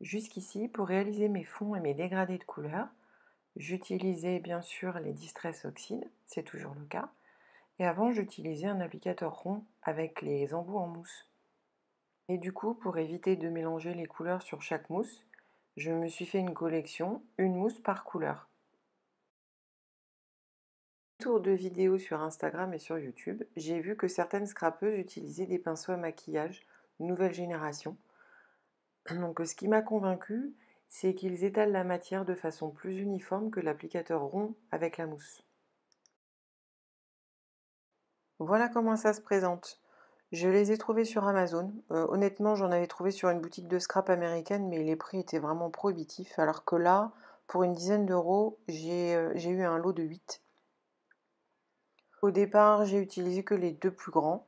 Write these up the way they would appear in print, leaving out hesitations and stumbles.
Jusqu'ici, pour réaliser mes fonds et mes dégradés de couleurs, j'utilisais bien sûr les Distress Oxide, c'est toujours le cas, et avant j'utilisais un applicateur rond avec les embouts en mousse. Et du coup, pour éviter de mélanger les couleurs sur chaque mousse, je me suis fait une collection, une mousse par couleur. Tour de vidéos sur Instagram et sur YouTube, j'ai vu que certaines scrapeuses utilisaient des pinceaux à maquillage nouvelle génération. Donc ce qui m'a convaincu, c'est qu'ils étalent la matière de façon plus uniforme que l'applicateur rond avec la mousse. Voilà comment ça se présente. Je les ai trouvés sur Amazon. Honnêtement, j'en avais trouvé sur une boutique de scrap américaine, mais les prix étaient vraiment prohibitifs. Alors que là, pour une dizaine d'euros, j'ai eu un lot de 8. Au départ, j'ai utilisé que les deux plus grands.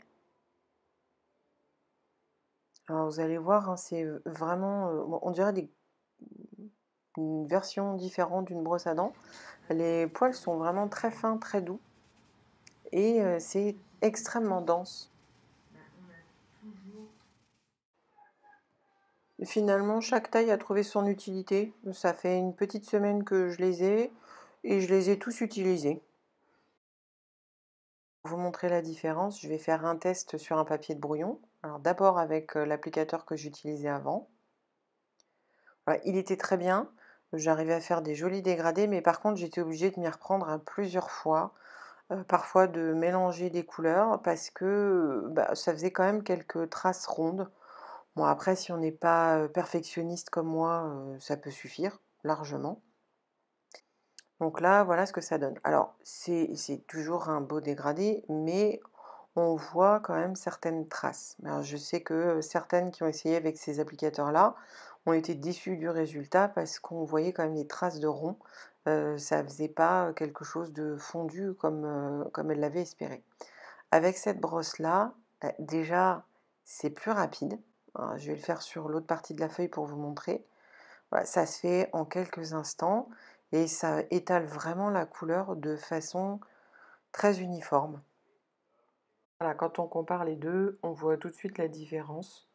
Alors vous allez voir, hein, c'est vraiment, on dirait une version différente d'une brosse à dents. Les poils sont vraiment très fins, très doux et c'est extrêmement dense. Finalement, chaque taille a trouvé son utilité. Ça fait une petite semaine que je les ai et je les ai tous utilisés. Pour vous montrer la différence, je vais faire un test sur un papier de brouillon. Alors d'abord avec l'applicateur que j'utilisais avant. Voilà, il était très bien. J'arrivais à faire des jolis dégradés, mais par contre j'étais obligée de m'y reprendre à plusieurs fois. Parfois de mélanger des couleurs parce que bah, ça faisait quand même quelques traces rondes. Bon après si on n'est pas perfectionniste comme moi, ça peut suffire largement. Donc là, voilà ce que ça donne. Alors c'est toujours un beau dégradé, mais on voit quand même certaines traces. Alors, je sais que certaines qui ont essayé avec ces applicateurs-là ont été déçues du résultat parce qu'on voyait quand même des traces de rond. Ça faisait pas quelque chose de fondu comme elles l'avaient espéré. Avec cette brosse-là, déjà, c'est plus rapide. Alors, je vais le faire sur l'autre partie de la feuille pour vous montrer. Voilà, ça se fait en quelques instants et ça étale vraiment la couleur de façon très uniforme. Voilà, quand on compare les deux, on voit tout de suite la différence.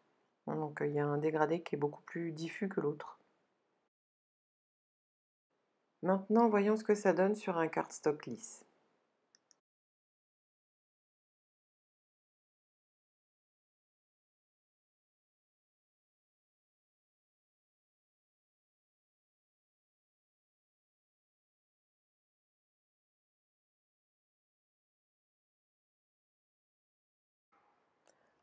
Donc il y a un dégradé qui est beaucoup plus diffus que l'autre. Maintenant, voyons ce que ça donne sur un cardstock lisse.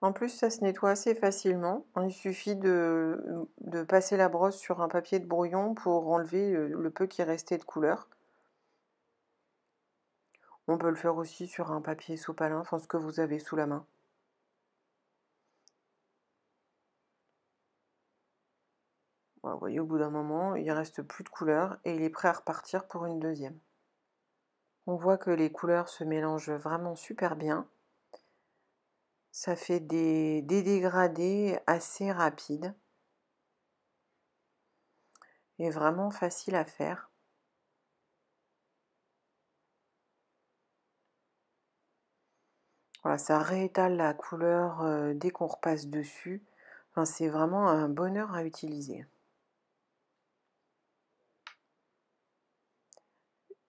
En plus, ça se nettoie assez facilement. Il suffit de passer la brosse sur un papier de brouillon pour enlever le peu qui restait de couleur. On peut le faire aussi sur un papier sopalin, enfin ce que vous avez sous la main. Voilà, vous voyez, au bout d'un moment, il reste plus de couleur et il est prêt à repartir pour une deuxième. On voit que les couleurs se mélangent vraiment super bien. Ça fait des dégradés assez rapides et vraiment facile à faire. Voilà, ça réétale la couleur dès qu'on repasse dessus. Enfin, c'est vraiment un bonheur à utiliser.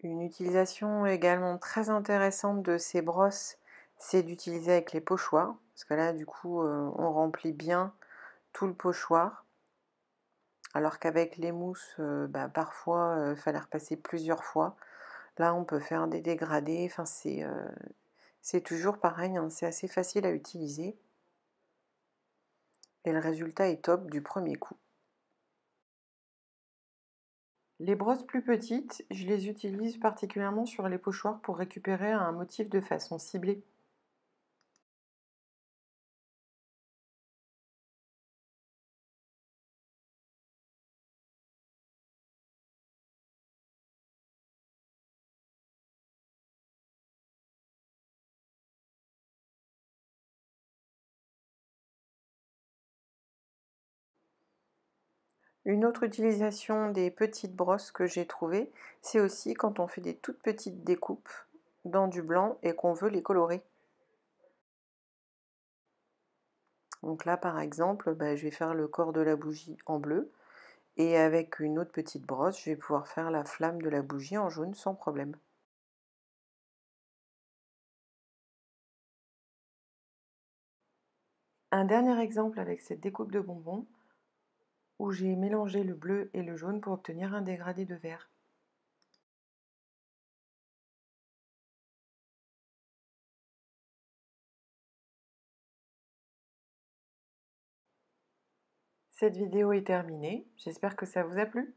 Une utilisation également très intéressante de ces brosses, c'est d'utiliser avec les pochoirs. Parce que là, du coup, on remplit bien tout le pochoir. Alors qu'avec les mousses, bah, parfois, il fallait repasser plusieurs fois. Là, on peut faire des dégradés. Enfin, c'est toujours pareil, hein, c'est assez facile à utiliser. Et le résultat est top du premier coup. Les brosses plus petites, je les utilise particulièrement sur les pochoirs pour récupérer un motif de façon ciblée. Une autre utilisation des petites brosses que j'ai trouvées, c'est aussi quand on fait des toutes petites découpes dans du blanc et qu'on veut les colorer. Donc là, par exemple, bah, je vais faire le corps de la bougie en bleu. et avec une autre petite brosse, je vais pouvoir faire la flamme de la bougie en jaune sans problème. Un dernier exemple avec cette découpe de bonbons où j'ai mélangé le bleu et le jaune pour obtenir un dégradé de vert. Cette vidéo est terminée, j'espère que ça vous a plu.